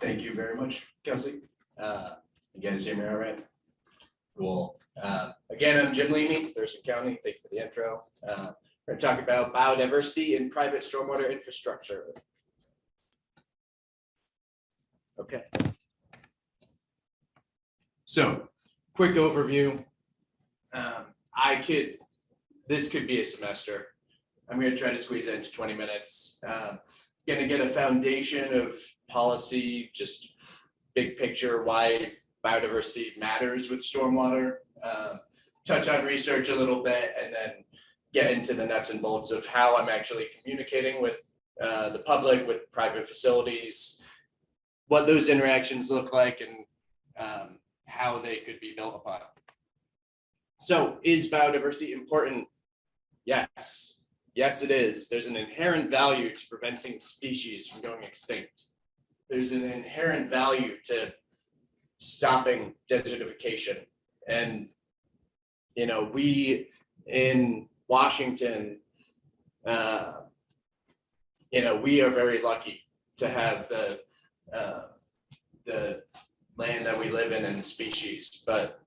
Thank you very much, Kelsey. You guys hear me all right? Cool. Again, I'm Jim Leamy, Thurston County. Thank you for the intro. We're going to talk about biodiversity in private stormwater infrastructure. Okay. So, quick overview. This could be a semester. I'm going to try to squeeze it into 20 minutes. Going to get a foundation of policy, just big picture, why biodiversity matters with stormwater, touch on research a little bit, and then get into the nuts and bolts of how I'm actually communicating with the public, with private facilities, what those interactions look like, and how they could be built upon. So, is biodiversity important? Yes. Yes, it is. There's an inherent value to preventing species from going extinct. There's an inherent value to stopping desertification. And, you know, we in Washington, you know, we are very lucky to have the land that we live in and the species, but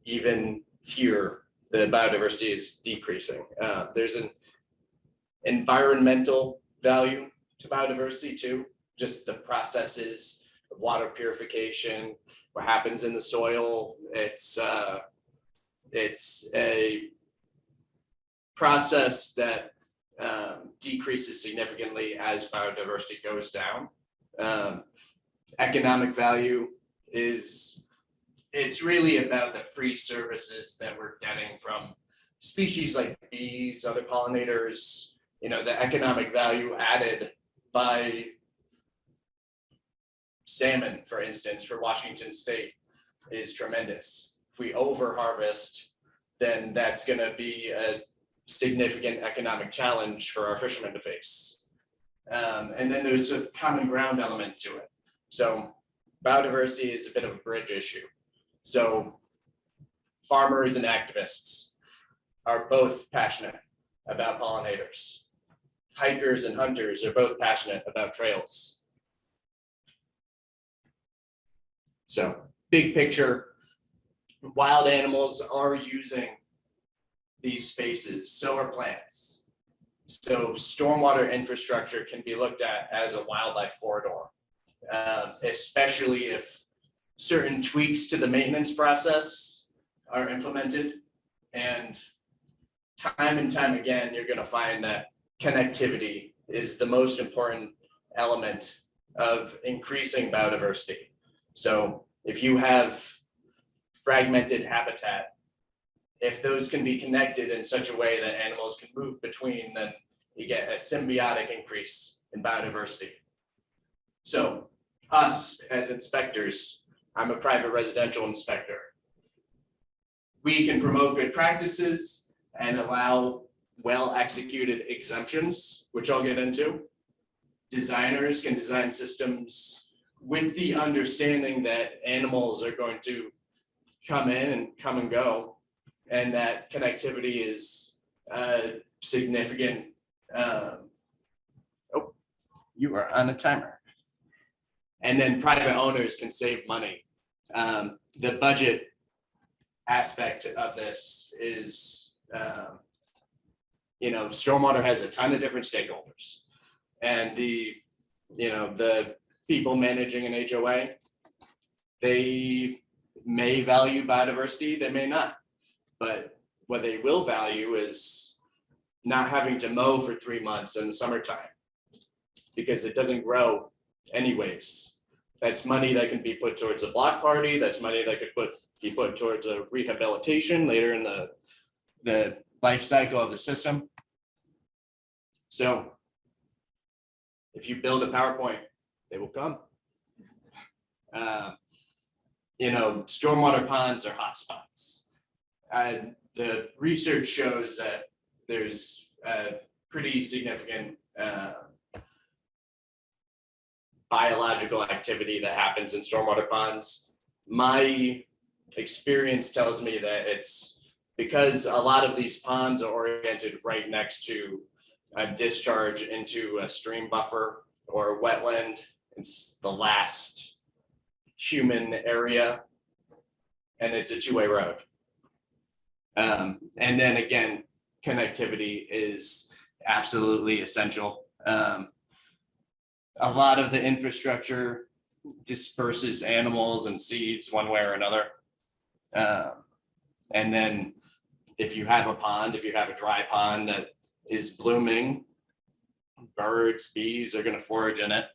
even here, the biodiversity is decreasing. There's an environmental value to biodiversity too, just the processes of water purification, what happens in the soil. It's a process that decreases significantly as biodiversity goes down. Economic value is, it's really about the free services that we're getting from species like bees, other pollinators, you know, the economic value added by salmon, for instance, for Washington State is tremendous. If we over-harvest, then that's going to be a significant economic challenge for our fishermen to face. And then there's a common ground element to it. So biodiversity is a bit of a bridge issue. So farmers and activists are both passionate about pollinators. Hikers and hunters are both passionate about trails. So big picture, wild animals are using these spaces, so are plants. So stormwater infrastructure can be looked at as a wildlife corridor, especially if certain tweaks to the maintenance process are implemented. And time again, you're going to find that connectivity is the most important element of increasing biodiversity. So if you have fragmented habitat, if those can be connected in such a way that animals can move between, then you get a symbiotic increase in biodiversity. So us as inspectors, I'm a private residential inspector. We can promote good practices and allow well-executed exemptions, which I'll get into. Designers can design systems with the understanding that animals are going to come in and come and go, and that connectivity is significant. Oh, you are on a timer. And then private owners can save money. The budget aspect of this is, you know, stormwater has a ton of different stakeholders, and the people managing an HOA, they may value biodiversity, they may not, but what they will value is not having to mow for 3 months in the summertime because it doesn't grow anyways. That's money that can be put towards a block party. That's money that could be put towards a rehabilitation later in the life cycle of the system. So if you build a PowerPoint, they will come. You know, stormwater ponds are hotspots. The research shows that there's a pretty significant biological activity that happens in stormwater ponds. My experience tells me that it's because a lot of these ponds are oriented right next to a discharge into a stream buffer or a wetland, It's the last human area, and it's a two-way road. And then again, connectivity is absolutely essential. A lot of the infrastructure disperses animals and seeds one way or another. And then if you have a pond, if you have a dry pond that is blooming, birds, bees are going to forage in it.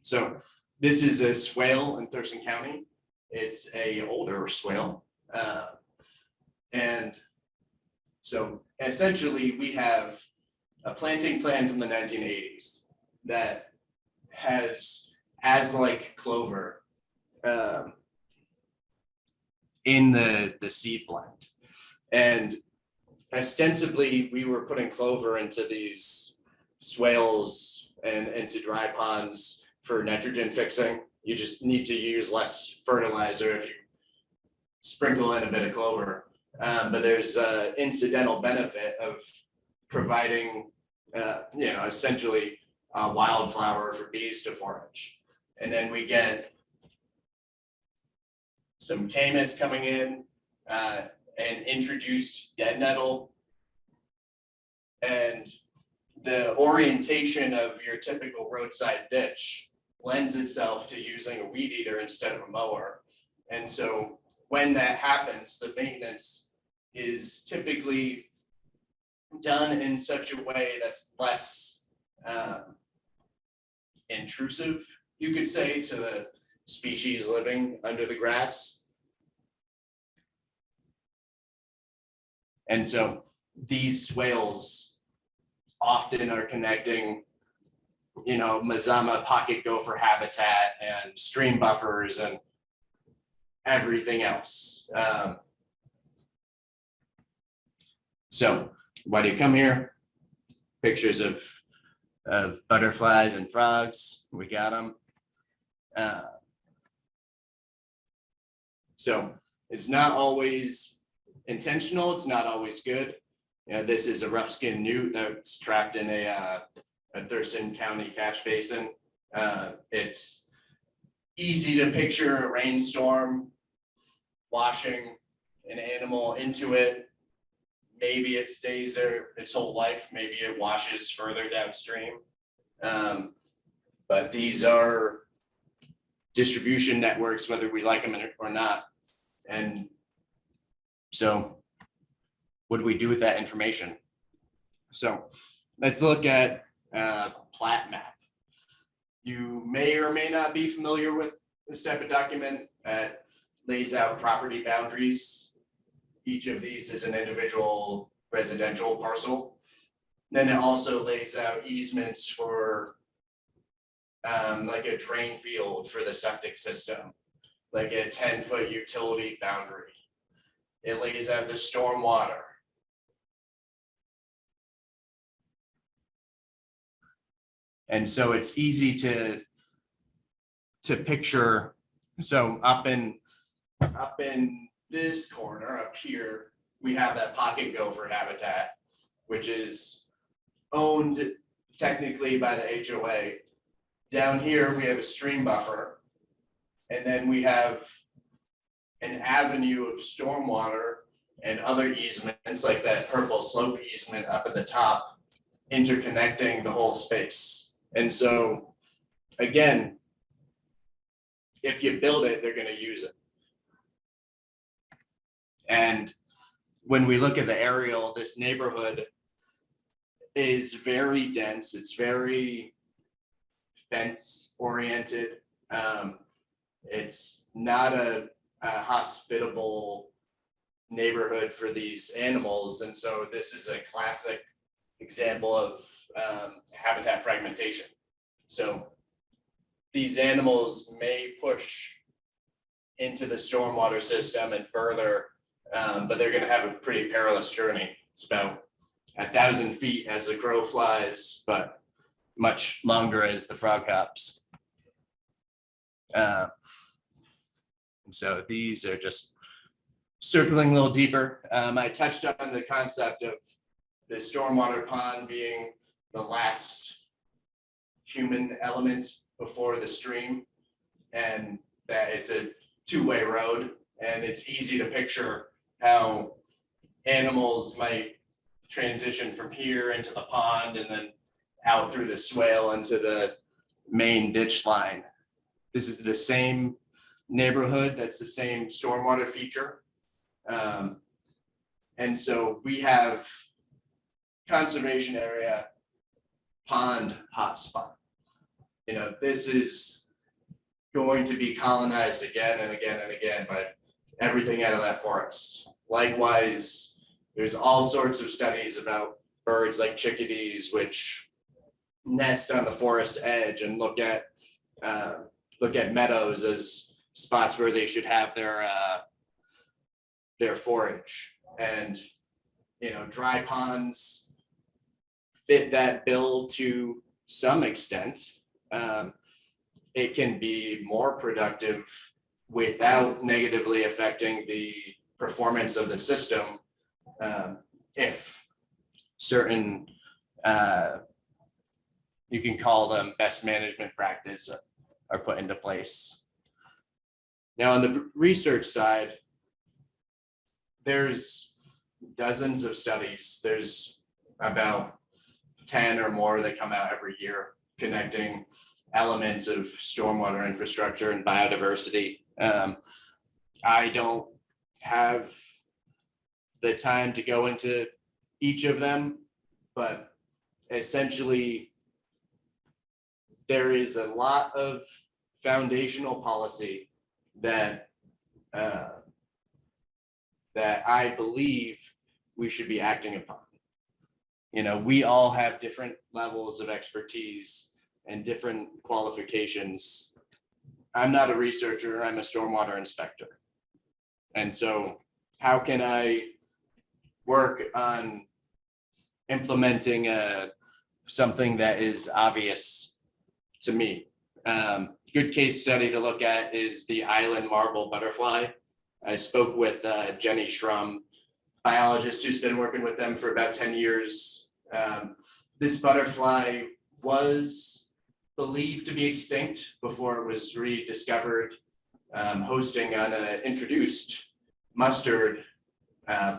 So this is a swale in Thurston County. It's a older swale. And so essentially we have a planting plan from the 1980s that has as-like clover in the seed blend. And ostensibly we were putting clover into these swales and into dry ponds for nitrogen fixing. You just need to use less fertilizer if you sprinkle in a bit of clover. But there's an incidental benefit of providing, essentially a wildflower for bees to forage. And then we get some camas coming in, and introduced dead nettle. And the orientation of your typical roadside ditch lends itself to using a weed eater instead of a mower. And so when that happens, the maintenance is typically done in such a way that's less intrusive, you could say, to the species living under the grass. And so these swales often are connecting, Mazama pocket gopher habitat and stream buffers and everything else. So why do you come here? Pictures of butterflies and frogs. We got them. So it's not always intentional. It's not always good. This is a rough skin newt that's trapped in a Thurston County catch basin. It's easy to picture a rainstorm washing an animal into it. Maybe it stays there its whole life. Maybe it washes further downstream. But these are distribution networks, whether we like them or not. And so what do we do with that information? So let's look at a plat map. You may or may not be familiar with this type of document that lays out property boundaries. Each of these is an individual residential parcel. Then it also lays out easements for like a drain field for the septic system, like a 10-foot utility boundary. It lays out the stormwater. And so it's easy to picture. So up in this corner up here, we have that pocket gopher habitat, which is owned technically by the HOA. Down here, we have a stream buffer. And then we have an avenue of stormwater and other easements like that purple slope easement up at the top, interconnecting the whole space. And so again, if you build it, they're going to use it. And when we look at the aerial, this neighborhood is very dense. It's very fence oriented. It's not a hospitable neighborhood for these animals. And so this is a classic example of habitat fragmentation. So these animals may push into the stormwater system and further, but they're going to have a pretty perilous journey. It's about 1,000 feet as the crow flies, but much longer as the frog hops. And so these are just circling a little deeper. I touched on the concept of the stormwater pond being the last human element before the stream, and that it's a two-way road, and it's easy to picture how animals might transition from here into the pond and then out through the swale into the main ditch line. This is the same neighborhood, that's the same stormwater feature. And so we have conservation area, pond hotspot. You know, this is going to be colonized again and again and again by everything out of that forest. Likewise, there's all sorts of studies about birds like chickadees, which nest on the forest edge and look at meadows as spots where they should have their forage. And you know, dry ponds fit that bill to some extent. It can be more productive without negatively affecting the performance of the system if certain, you can call them best management practice, are put into place. Now, on the research side, there's dozens of studies. There's about 10 or more that come out every year connecting elements of stormwater infrastructure and biodiversity. I don't have the time to go into each of them, but essentially there is a lot of foundational policy that I believe we should be acting upon. You know, we all have different levels of expertise and different qualifications. I'm not a researcher, I'm a stormwater inspector. And so how can I work on implementing something that is obvious to me? Good case study to look at is the island marble butterfly. I spoke with Jenny Schrum, biologist who's been working with them for about 10 years. This butterfly was believed to be extinct before it was rediscovered, hosting on an introduced mustard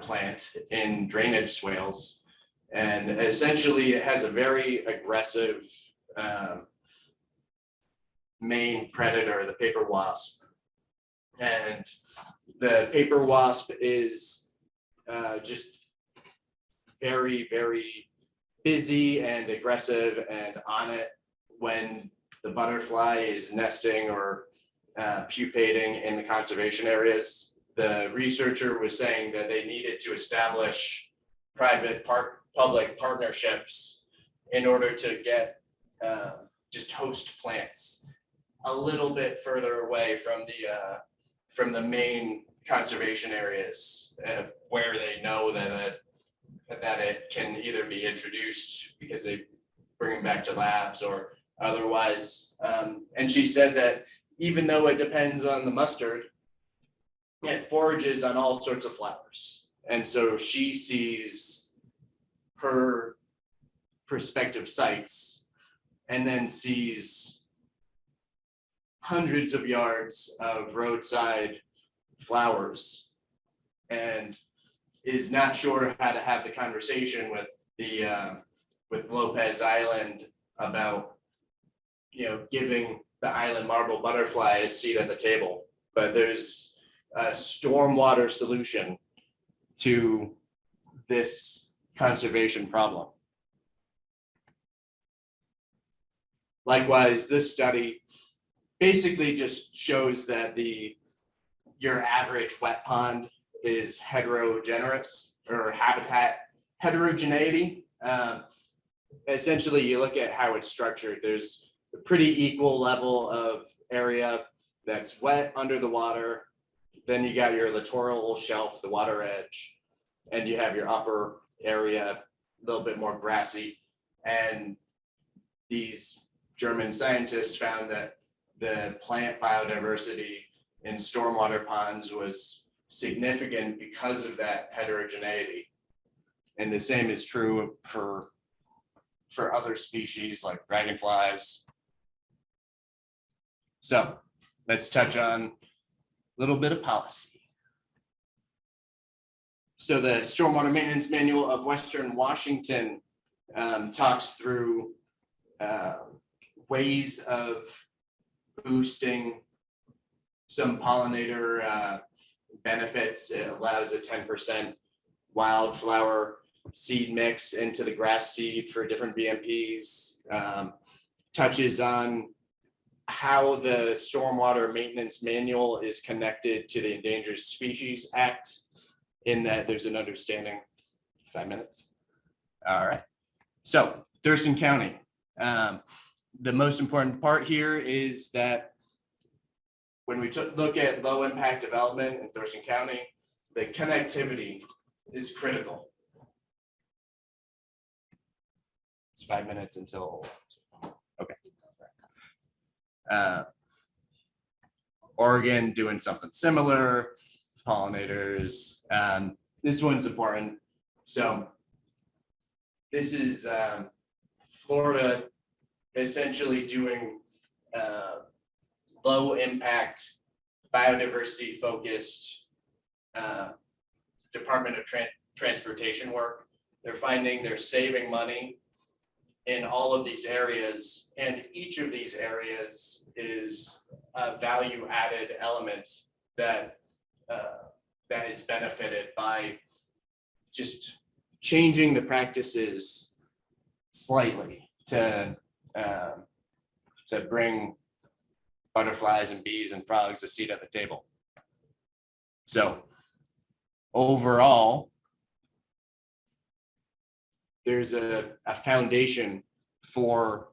plant in drainage swales. And essentially it has a very aggressive main predator, the paper wasp. And the paper wasp is just very, very busy and aggressive and on it when the butterfly is nesting or pupating in the conservation areas. The researcher was saying that they needed to establish private public partnerships in order to get just host plants a little bit further away from the main conservation areas where they know that it can either be introduced because they bring them back to labs or otherwise. And she said that even though it depends on the mustard, it forages on all sorts of flowers. And so she sees her prospective sites and then sees hundreds of yards of roadside flowers and is not sure how to have the conversation with Lopez Island about, you know, giving the island marble butterfly a seat at the table. But there's a stormwater solution to this conservation problem. Likewise, this study basically just shows that your average wet pond is heterogeneous or habitat heterogeneity. Essentially, you look at how it's structured. There's a pretty equal level of area that's wet under the water. Then you got your littoral shelf, the water edge, and you have your upper area, a little bit more grassy. And these German scientists found that the plant biodiversity in stormwater ponds was significant because of that heterogeneity. And the same is true for for other species like dragonflies. So let's touch on a little bit of policy. So the Stormwater Maintenance Manual of Western Washington talks through ways of boosting some pollinator benefits. It allows a 10% wildflower seed mix into the grass seed for different BMPs, touches on how the Stormwater Maintenance Manual is connected to the Endangered Species Act, in that there's an understanding. 5 minutes. All right. So Thurston County, the most important part here is that when we look at low impact development in Thurston County, the connectivity is critical. It's 5 minutes until, okay. Oregon doing something similar, pollinators. This one's important. So this is Florida essentially doing low impact, biodiversity focused Department of Transportation work. They're finding they're saving money in all of these areas, and each of these areas is a value added element that that is benefited by just changing the practices slightly to bring butterflies and bees and frogs a seat at the table. So overall, there's a foundation for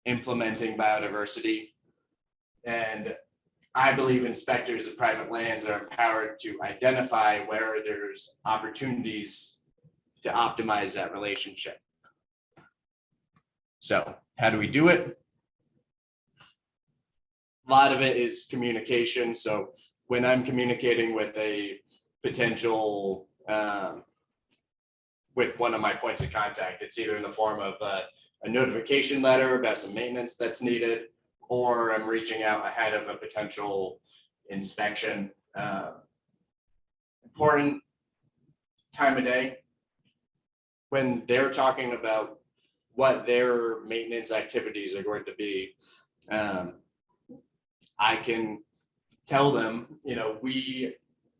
implementing biodiversity, and I believe inspectors of private lands are empowered to identify where there's opportunities to optimize that relationship. So how do we do it? A lot of it is communication. So when I'm communicating with a potential, with one of my points of contact, it's either in the form of a notification letter about some maintenance that's needed, or I'm reaching out ahead of a potential inspection. Important time of day when they're talking about what their maintenance activities are going to be. I can tell them, you know, we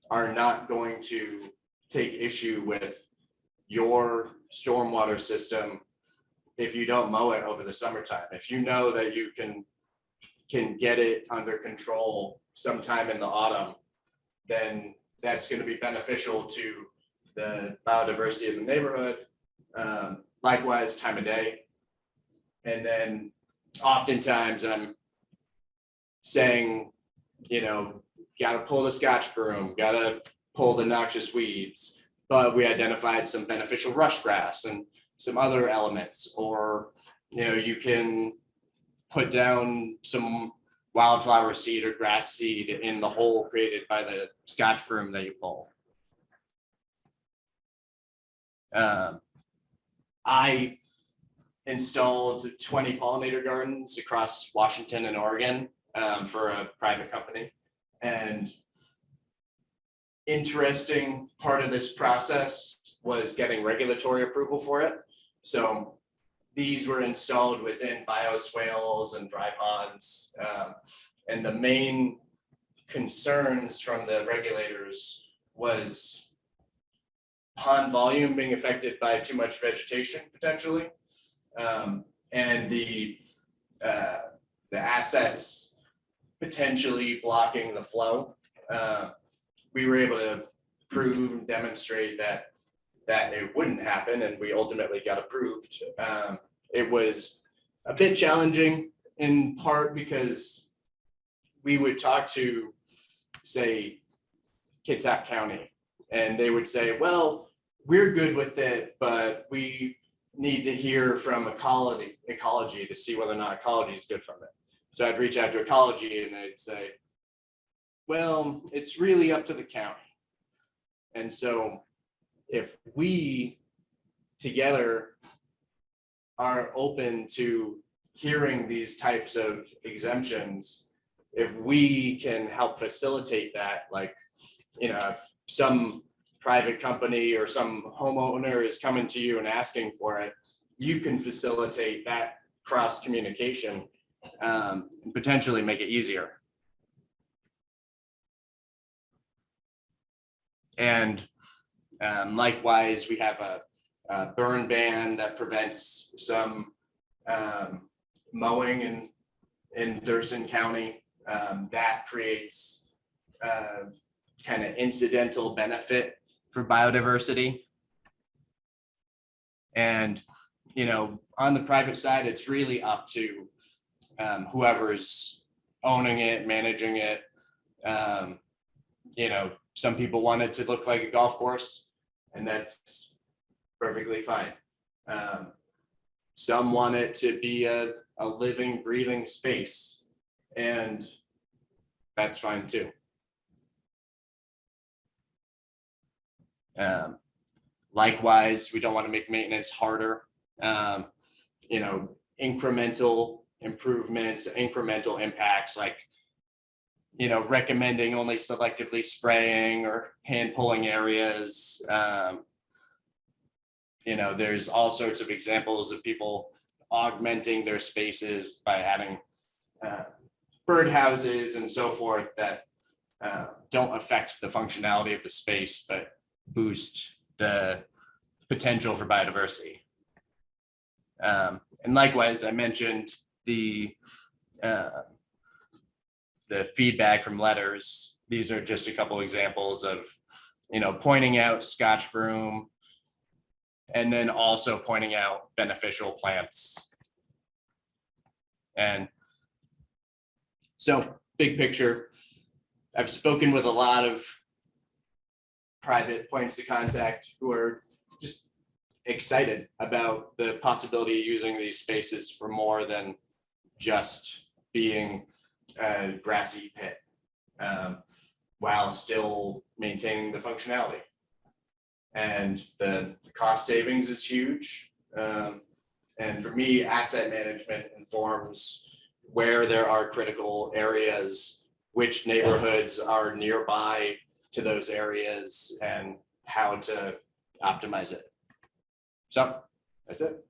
are not going to take issue with your stormwater system if you don't mow it over the summertime. If you know that you can get it under control sometime in the autumn, then that's going to be beneficial to the biodiversity of the neighborhood. Likewise, time of day. And then oftentimes I'm saying, you know, got to pull the Scotch broom, got to pull the noxious weeds, but we identified some beneficial rush grass and some other elements, or, you know, you can put down some wildflower seed or grass seed in the hole created by the Scotch broom that you pull. I installed 20 pollinator gardens across Washington and Oregon for a private company. And interesting part of this process was getting regulatory approval for it. So these were installed within bioswales and dry ponds. And the main concerns from the regulators was pond volume being affected by too much vegetation potentially, and the assets potentially blocking the flow. We were able to prove and demonstrate that it wouldn't happen, and we ultimately got approved. It was a bit challenging in part because we would talk to, say, Kitsap County, and they would say, well, we're good with it, but we need to hear from ecology to see whether or not ecology is good from it. So I'd reach out to ecology and they'd say, well, it's really up to the county. And so if we together are open to hearing these types of exemptions, if we can help facilitate that, like, if some private company or some homeowner is coming to you and asking for it, you can facilitate that cross communication, and potentially make it easier. And likewise, we have a burn ban that prevents some mowing in Thurston County. That creates kind of incidental benefit for biodiversity. And, on the private side, it's really up to whoever's owning it, managing it. Some people want it to look like a golf course, and that's perfectly fine. Some want it to be a living, breathing space, and that's fine too. Likewise, we don't want to make maintenance harder. Incremental improvements, incremental impacts, like, recommending only selectively spraying or hand pulling areas. There's all sorts of examples of people augmenting their spaces by adding birdhouses and so forth that don't affect the functionality of the space, but boost the potential for biodiversity. And likewise, I mentioned the feedback from letters. These are just a couple examples of, pointing out Scotch broom, and then also pointing out beneficial plants. And so, big picture, I've spoken with a lot of private points of contact who are just excited about the possibility of using these spaces for more than just being a grassy pit, while still maintaining the functionality. And the cost savings is huge. And for me, asset management informs where there are critical areas, which neighborhoods are nearby to those areas, and how to optimize it. So that's it.